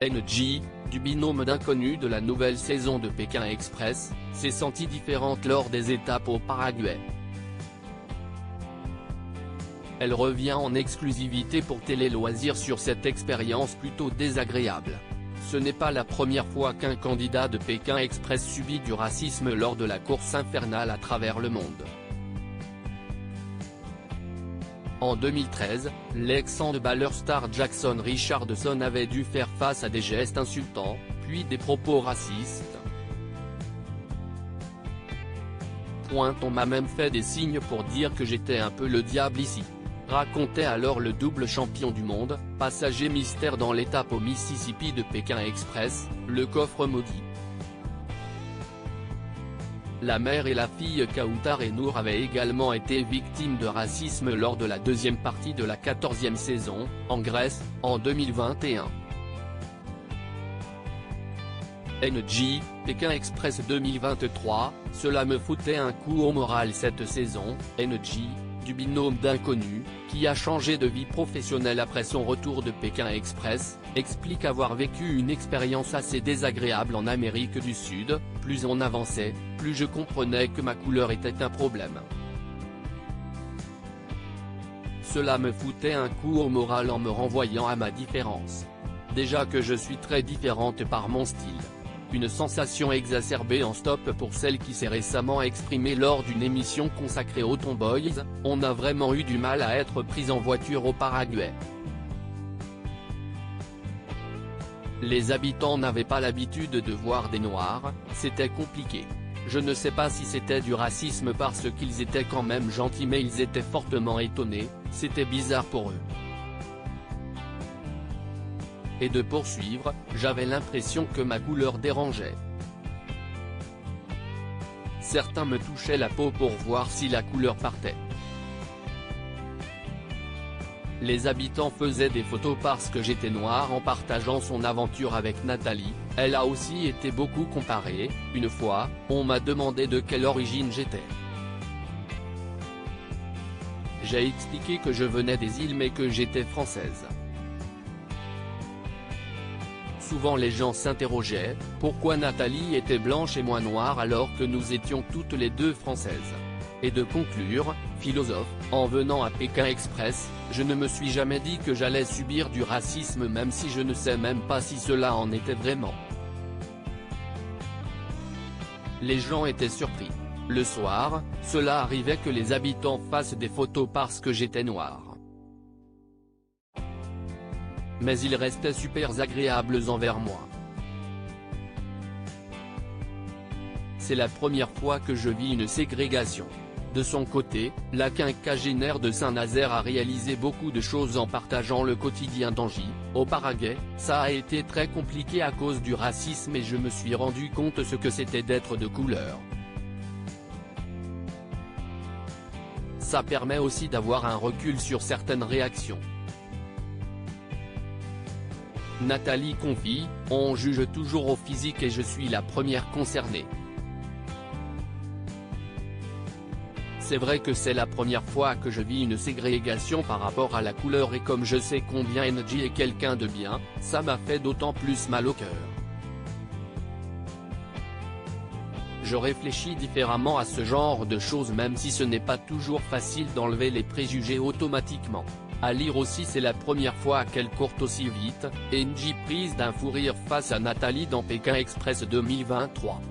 NJ, du binôme d'inconnus de la nouvelle saison de Pékin Express, s'est sentie différente lors des étapes au Paraguay. Elle revient en exclusivité pour Télé Loisirs sur cette expérience plutôt désagréable. Ce n'est pas la première fois qu'un candidat de Pékin Express subit du racisme lors de la course infernale à travers le monde. En 2013, l'ex-handballeur star Jackson Richardson avait dû faire face à des gestes insultants, puis des propos racistes. On m'a même fait des signes pour dire que j'étais un peu le diable ici, racontait alors le double champion du monde, passager mystère dans l'étape au Mississippi de Pékin Express, le coffre maudit. La mère et la fille Kautar et Nour avaient également été victimes de racisme lors de la deuxième partie de la 14e saison, en Grèce, en 2021. NJ, Pékin Express 2023, cela me foutait un coup au moral cette saison. NJ, du binôme d'inconnus, qui a changé de vie professionnelle après son retour de Pékin Express, explique avoir vécu une expérience assez désagréable en Amérique du Sud. Plus on avançait, plus je comprenais que ma couleur était un problème. Cela me foutait un coup au moral en me renvoyant à ma différence. Déjà que je suis très différente par mon style. Une sensation exacerbée en stop pour celle qui s'est récemment exprimée lors d'une émission consacrée aux Tomboys. On a vraiment eu du mal à être prise en voiture au Paraguay. Les habitants n'avaient pas l'habitude de voir des noirs, c'était compliqué. Je ne sais pas si c'était du racisme parce qu'ils étaient quand même gentils, mais ils étaient fortement étonnés, c'était bizarre pour eux. Et de poursuivre, j'avais l'impression que ma couleur dérangeait. Certains me touchaient la peau pour voir si la couleur partait. Les habitants faisaient des photos parce que j'étais noir en partageant son aventure avec Nathalie. Elle a aussi été beaucoup comparée. Une fois, on m'a demandé de quelle origine j'étais. J'ai expliqué que je venais des îles mais que j'étais française. Souvent les gens s'interrogeaient, pourquoi Nathalie était blanche et moi noire alors que nous étions toutes les deux françaises. Et de conclure, philosophe, en venant à Pékin Express, je ne me suis jamais dit que j'allais subir du racisme même si je ne sais même pas si cela en était vraiment. Les gens étaient surpris. Le soir, cela arrivait que les habitants fassent des photos parce que j'étais noir. Mais ils restaient super agréables envers moi. C'est la première fois que je vis une ségrégation. De son côté, la quinquagénaire de Saint-Nazaire a réalisé beaucoup de choses en partageant le quotidien d'Angie. Au Paraguay, ça a été très compliqué à cause du racisme et je me suis rendu compte ce que c'était d'être de couleur. Ça permet aussi d'avoir un recul sur certaines réactions. Nathalie confie, on juge toujours au physique et je suis la première concernée. C'est vrai que c'est la première fois que je vis une ségrégation par rapport à la couleur et comme je sais combien NJ est quelqu'un de bien, ça m'a fait d'autant plus mal au cœur. Je réfléchis différemment à ce genre de choses même si ce n'est pas toujours facile d'enlever les préjugés automatiquement. À lire aussi c'est la première fois qu'elle court aussi vite, NJ prise d'un fou rire face à Nathalie dans Pékin Express 2023.